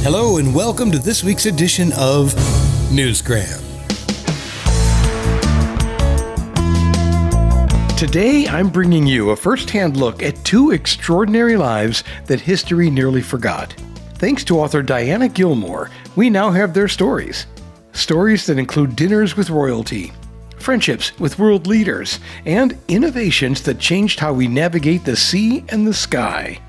Hello and welcome to this week's edition of Newsgram. Today I'm bringing you a first-hand look at two extraordinary lives that history nearly forgot. Thanks to author Diana Gillmor, we now have their stories. Stories that include dinners with royalty, friendships with world leaders, and innovations that changed how we navigate the sea and the sky.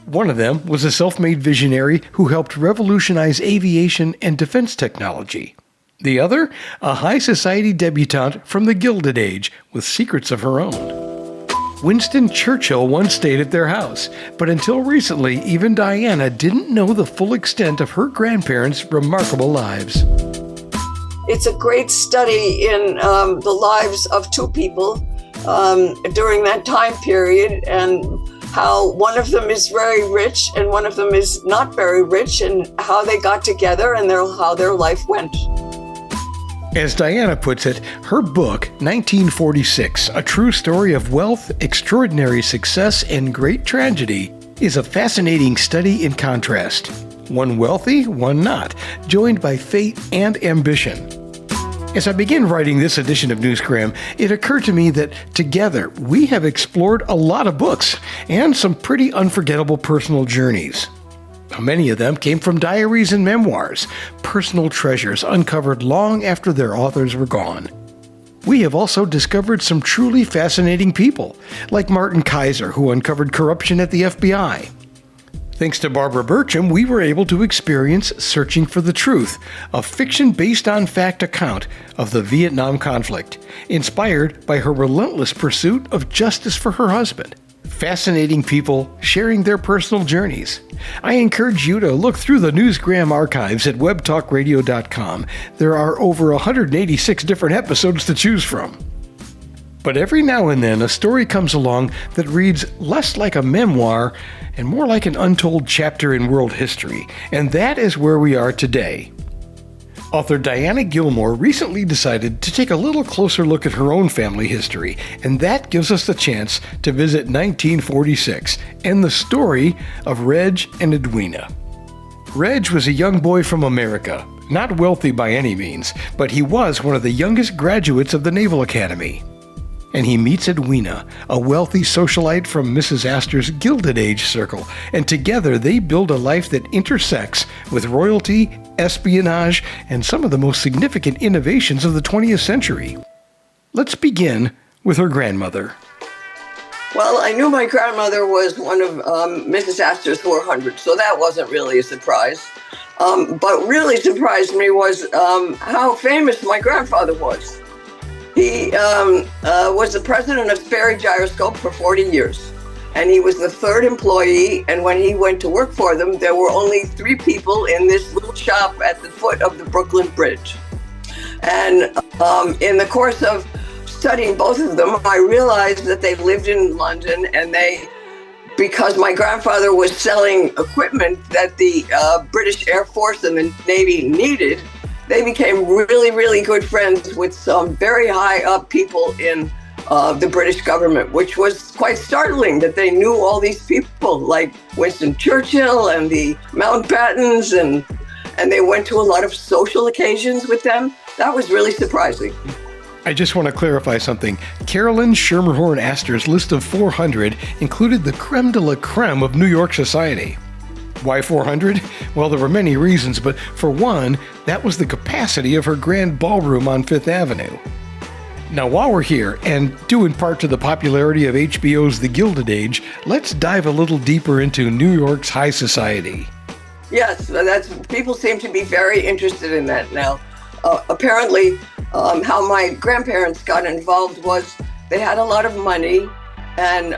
One of them was a self-made visionary who helped revolutionize aviation and defense technology. The other, a high society debutante from the Gilded Age with secrets of her own. Winston Churchill once stayed at their house, but until recently, even Diana didn't know the full extent of her grandparents' remarkable lives. It's a great study in the lives of two people during that time period, and how one of them is very rich and one of them is not very rich, and how they got together and how their life went. As Diana puts it, her book, 1946, A True Story of Wealth, Extraordinary Success, and Great Tragedy, is a fascinating study in contrast. One wealthy, one not, joined by fate and ambition. As I began writing this edition of Newsgram, it occurred to me that together we have explored a lot of books and some pretty unforgettable personal journeys. Many of them came from diaries and memoirs, personal treasures uncovered long after their authors were gone. We have also discovered some truly fascinating people, like Martin Kaiser, who uncovered corruption at the FBI. Thanks to Barbara Burcham, we were able to experience Searching for the Truth, a fiction-based-on-fact account of the Vietnam conflict, inspired by her relentless pursuit of justice for her husband. Fascinating people sharing their personal journeys. I encourage you to look through the Newsgram archives at webtalkradio.com. There are over 186 different episodes to choose from. But every now and then, a story comes along that reads less like a memoir and more like an untold chapter in world history, and that is where we are today. Author Diana Gillmor recently decided to take a little closer look at her own family history, and that gives us the chance to visit 1946 and the story of Reg and Edwina. Reg was a young boy from America, not wealthy by any means, but he was one of the youngest graduates of the Naval Academy. And he meets Edwina, a wealthy socialite from Mrs. Astor's Gilded Age circle, and together they build a life that intersects with royalty, espionage, and some of the most significant innovations of the 20th century. Let's begin with her grandmother. Well, I knew my grandmother was one of Mrs. Astor's 400, so that wasn't really a surprise. But really surprised me was how famous my grandfather was. He was the president of Sperry Gyroscope for 40 years, and he was the third employee, and when he went to work for them, there were only 3 people in this little shop at the foot of the Brooklyn Bridge. And in the course of studying both of them, I realized that they lived in London, and because my grandfather was selling equipment that the British Air Force and the Navy needed, they became really, really good friends with some very high up people in the British government, which was quite startling that they knew all these people like Winston Churchill and the Mountbattens, and they went to a lot of social occasions with them. That was really surprising. I just want to clarify something. Carolyn Schermerhorn Astor's list of 400 included the creme de la creme of New York society. Why 400? Well, there were many reasons, but for one, that was the capacity of her grand ballroom on Fifth Avenue. Now, while we're here, and due in part to the popularity of HBO's The Gilded Age, let's dive a little deeper into New York's high society. Yes, people seem to be very interested in that now. Apparently, how my grandparents got involved was they had a lot of money, and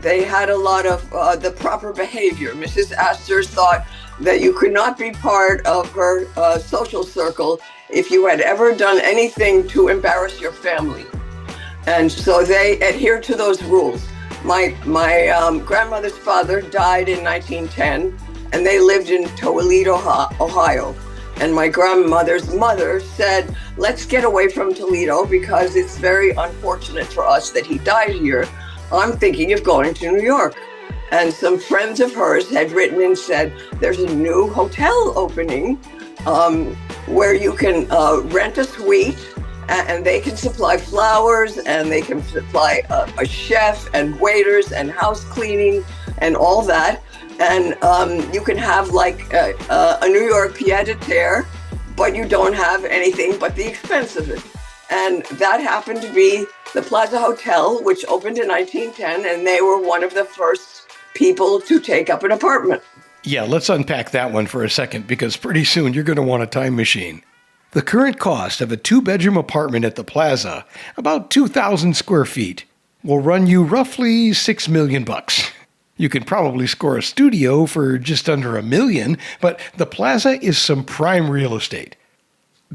they had a lot of the proper behavior. Mrs. Astor thought that you could not be part of her social circle if you had ever done anything to embarrass your family. And so they adhered to those rules. My grandmother's father died in 1910, and they lived in Toledo, Ohio. And my grandmother's mother said, let's get away from Toledo because it's very unfortunate for us that he died here. I'm thinking of going to New York. And some friends of hers had written and said, there's a new hotel opening where you can rent a suite, and they can supply flowers, and they can supply a chef and waiters and house cleaning and all that. And you can have like a New York pied-à-terre, but you don't have anything but the expense of it. And that happened to be the Plaza Hotel, which opened in 1910, and they were one of the first people to take up an apartment. Yeah, let's unpack that one for a second, because pretty soon you're going to want a time machine. The current cost of a 2-bedroom apartment at the Plaza, about 2,000 square feet, will run you roughly $6 million. You can probably score a studio for just under $1 million, but the Plaza is some prime real estate.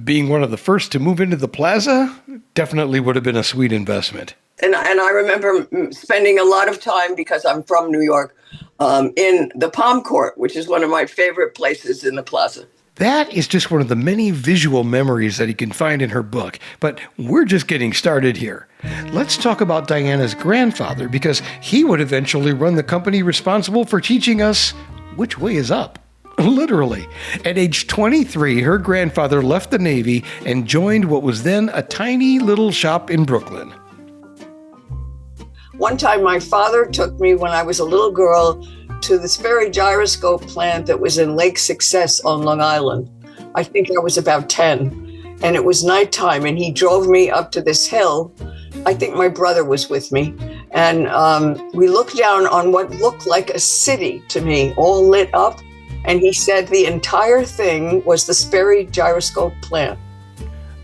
Being one of the first to move into the Plaza definitely would have been a sweet investment. And I remember spending a lot of time, because I'm from New York, in the Palm Court, which is one of my favorite places in the Plaza. That is just one of the many visual memories that you can find in her book, but we're just getting started here. Let's talk about Diana's grandfather, because he would eventually run the company responsible for teaching us which way is up. Literally. At age 23, her grandfather left the Navy and joined what was then a tiny little shop in Brooklyn. One time my father took me when I was a little girl to the Sperry gyroscope plant that was in Lake Success on Long Island. I think I was about 10, and it was nighttime, and he drove me up to this hill. I think my brother was with me, and we looked down on what looked like a city to me, all lit up, and he said the entire thing was the Sperry gyroscope plant.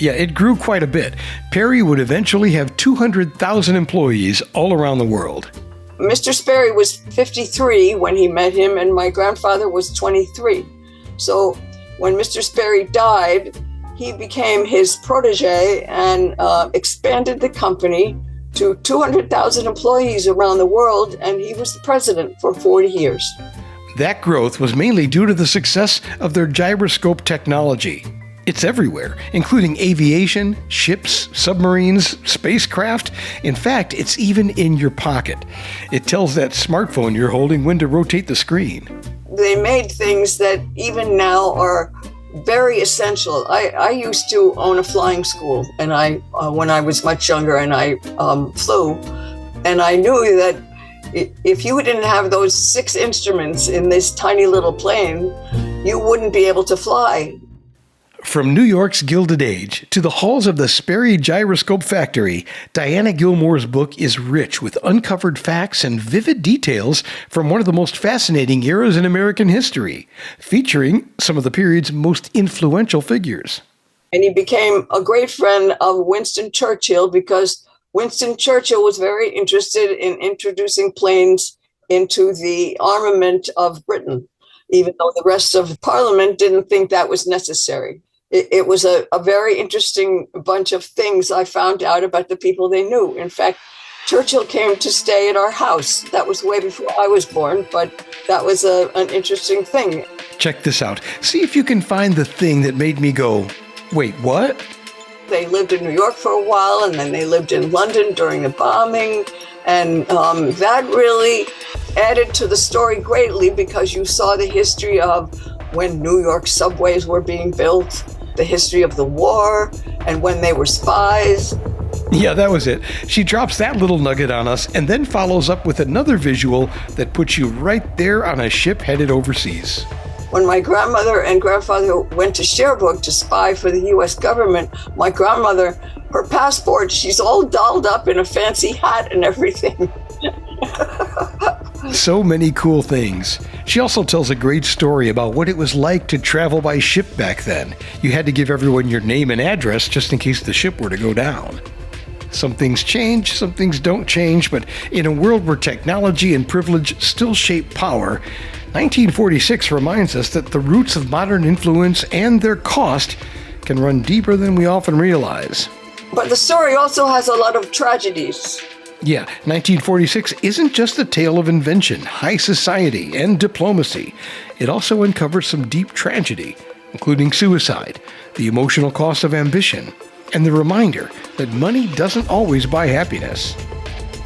Yeah, it grew quite a bit. Perry would eventually have 200,000 employees all around the world. Mr. Sperry was 53 when he met him, and my grandfather was 23. So when Mr. Sperry died, he became his protege and expanded the company to 200,000 employees around the world, and he was the president for 40 years. That growth was mainly due to the success of their gyroscope technology. It's everywhere, including aviation, ships, submarines, spacecraft. In fact, it's even in your pocket. It tells that smartphone you're holding when to rotate the screen. They made things that even now are very essential. I used to own a flying school, and when I was much younger, and I flew, and I knew that if you didn't have those 6 instruments in this tiny little plane, you wouldn't be able to fly. From New York's Gilded Age to the halls of the Sperry Gyroscope Factory, Diana Gillmor's book is rich with uncovered facts and vivid details from one of the most fascinating eras in American history, featuring some of the period's most influential figures. And he became a great friend of Winston Churchill, because Winston Churchill was very interested in introducing planes into the armament of Britain, even though the rest of Parliament didn't think that was necessary. It was a very interesting bunch of things I found out about the people they knew. In fact, Churchill came to stay at our house. That was way before I was born, but that was an interesting thing. Check this out. See if you can find the thing that made me go, wait, what? They lived in New York for a while, and then they lived in London during the bombing. And that really added to the story greatly, because you saw the history of when New York subways were being built, the history of the war, and when they were spies. Yeah, that was it. She drops that little nugget on us and then follows up with another visual that puts you right there on a ship headed overseas. When my grandmother and grandfather went to Sherbrooke to spy for the U.S. government, my grandmother, her passport, she's all dolled up in a fancy hat and everything. So many cool things. She also tells a great story about what it was like to travel by ship back then. You had to give everyone your name and address just in case the ship were to go down. Some things change, some things don't change, but in a world where technology and privilege still shape power, 1946 reminds us that the roots of modern influence and their cost can run deeper than we often realize. But the story also has a lot of tragedies. Yeah, 1946 isn't just a tale of invention, high society, and diplomacy. It also uncovers some deep tragedy, including suicide, the emotional cost of ambition, and the reminder that money doesn't always buy happiness.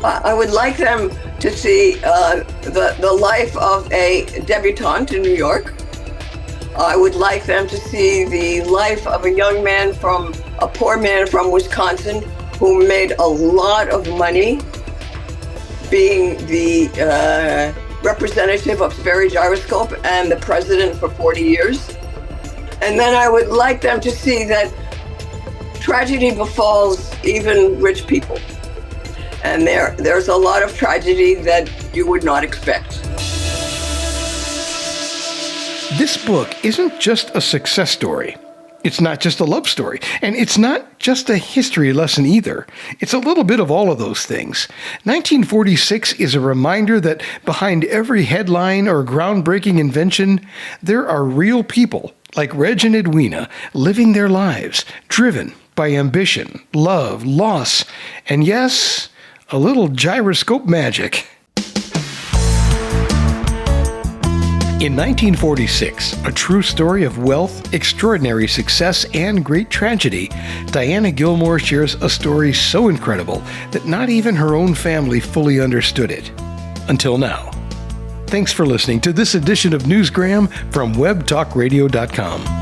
I would like them to see the life of a debutante in New York. I would like them to see the life of a young man a poor man from Wisconsin who made a lot of money being the representative of Sperry Gyroscope and the president for 40 years. And then I would like them to see that tragedy befalls even rich people. And there's a lot of tragedy that you would not expect. This book isn't just a success story. It's not just a love story. And it's not just a history lesson either. It's a little bit of all of those things. 1946 is a reminder that behind every headline or groundbreaking invention, there are real people like Reg and Edwina living their lives, driven by ambition, love, loss, and yes, a little gyroscope magic. In 1946, a true story of wealth, extraordinary success, and great tragedy, Diana Gillmor shares a story so incredible that not even her own family fully understood it. Until now. Thanks for listening to this edition of Newsgram from webtalkradio.com.